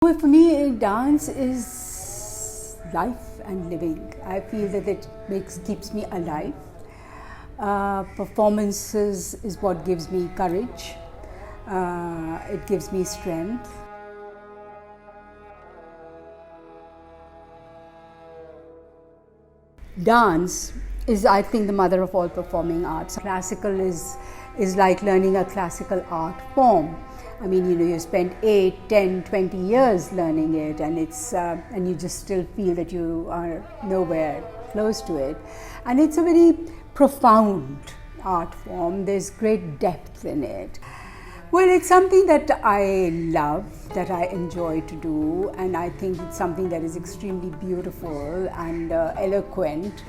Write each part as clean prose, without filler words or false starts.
Well, for me, dance is life and living. I feel that it keeps me alive. Performances is what gives me courage. It gives me strength. Dance is, I think, the mother of all performing arts. Classical is like learning a classical art form. I mean, you spend 8, 10, 20 years learning it, and and you just still feel that you are nowhere close to it. And it's a very profound art form. There's great depth in it. Well, it's something that I love, that I enjoy to do, and I think it's something that is extremely beautiful and eloquent,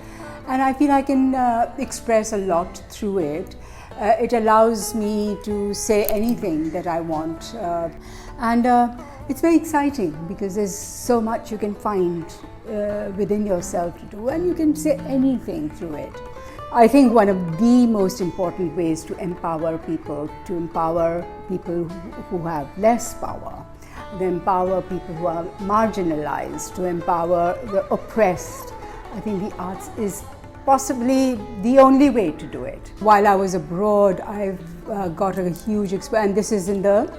and I feel I can express a lot through it. It allows me to say anything that I want, and it's very exciting because there's so much you can find within yourself to do, and you can say anything through it. I think one of the most important ways to empower people who have less power, to empower people who are marginalized, to empower the oppressed. I think the arts is possibly the only way to do it. While I was abroad, I've got a huge experience, and this is in the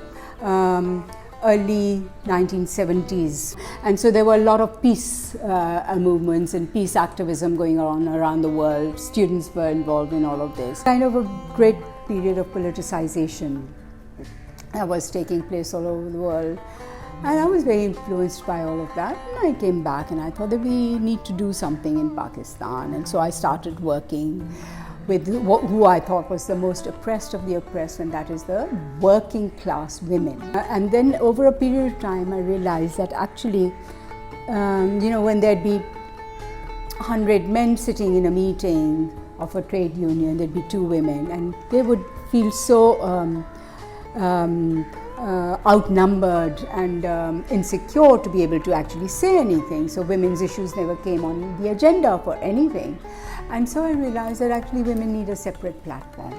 early 1970s. And so there were a lot of peace movements and peace activism going on around the world. Students were involved in all of this. Kind of a great period of politicization that was taking place all over the world. And I was very influenced by all of that. And I came back and I thought that we need to do something in Pakistan. And so I started working with who I thought was the most oppressed of the oppressed, and that is the working class women. And then over a period of time, I realized that actually, when there'd be 100 men sitting in a meeting of a trade union, there'd be 2 women, and they would feel so outnumbered and insecure to be able to actually say anything. So women's issues never came on the agenda for anything. And so I realized that actually women need a separate platform,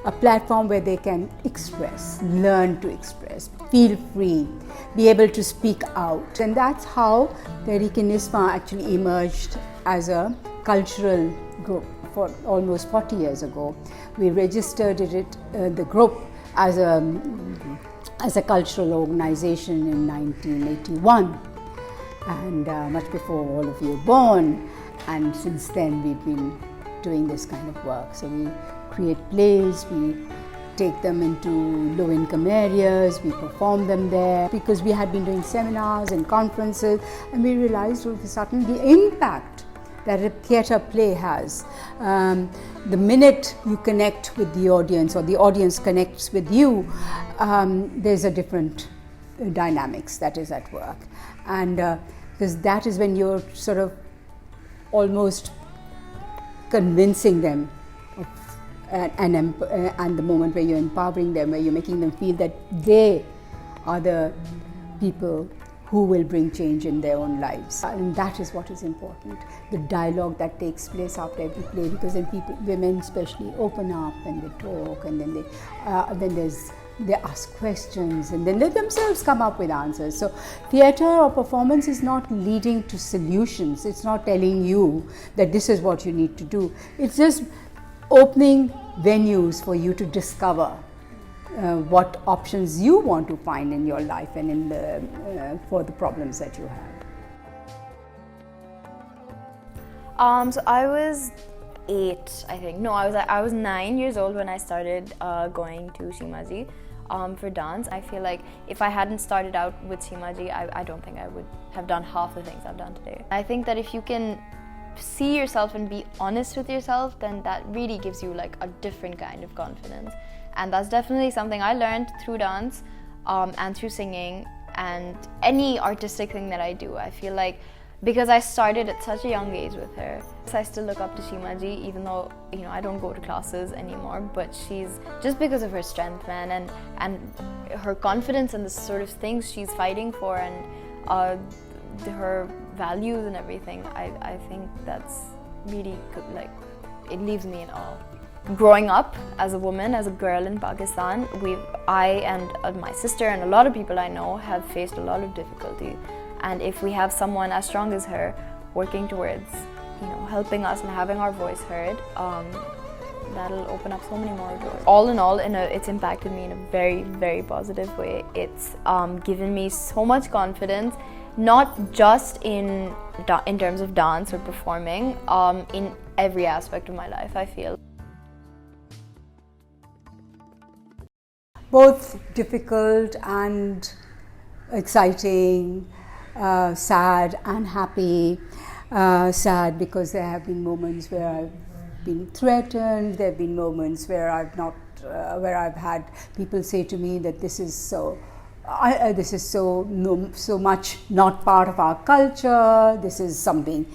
a platform where they can express, learn to express, feel free, be able to speak out. And that's how Tehreek Niswa actually emerged as a cultural group for almost 40 years ago. We registered the group as a cultural organization in 1981, and much before all of you were born. And since then we've been doing this kind of work. So we create plays, we take them into low-income areas, we perform them there, because we had been doing seminars and conferences, and we realized all of a sudden the impact that a theatre play has. The minute you connect with the audience, or the audience connects with you, there's a different dynamics that is at work. And because that is when you're sort of almost convincing them and the moment where you're empowering them, where you're making them feel that they are the people who will bring change in their own lives. And that is what is important, the dialogue that takes place after every play, because then women especially open up and they talk, and then they ask questions, and then they themselves come up with answers. So theatre or performance is not leading to solutions. It's not telling you that this is what you need to do. It's just opening venues for you to discover what options you want to find in your life and for the problems that you have. So I was 8, I think. No, I was 9 years old when I started going to Shimaji for dance. I feel like if I hadn't started out with Shimaji, I don't think I would have done half the things I've done today. I think that if you can see yourself and be honest with yourself, then that really gives you like a different kind of confidence. And that's definitely something I learned through dance and through singing and any artistic thing that I do. I feel like because I started at such a young age with her, I still look up to Shimaji, even though I don't go to classes anymore. But she's just because of her strength, man, and her confidence and the sort of things she's fighting for, and her values and everything. I think that's really good, like it leaves me in awe. growing up as a woman, as a girl in Pakistan, I and my sister and a lot of people I know have faced a lot of difficulty. And if we have someone as strong as her working towards, helping us and having our voice heard, that'll open up so many more doors. All in all, it's impacted me in a very, very positive way. It's given me so much confidence, not just in terms of dance or performing, in every aspect of my life, I feel. Both difficult and exciting, sad and happy. Sad because there have been moments where I've been threatened. There have been moments where I've had people say to me that this is so much not part of our culture. This is something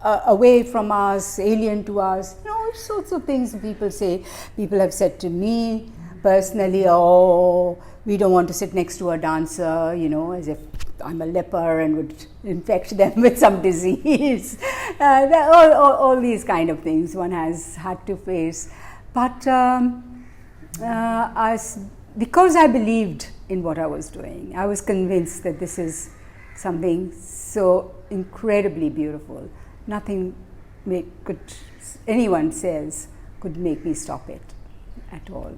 away from us, alien to us. All sorts of things people say. People have said to me personally, "Oh, we don't want to sit next to a dancer," as if I'm a leper and would infect them with some disease. All these kind of things one has had to face. But because I believed in what I was doing, I was convinced that this is something so incredibly beautiful. Nothing anyone says could make me stop it at all.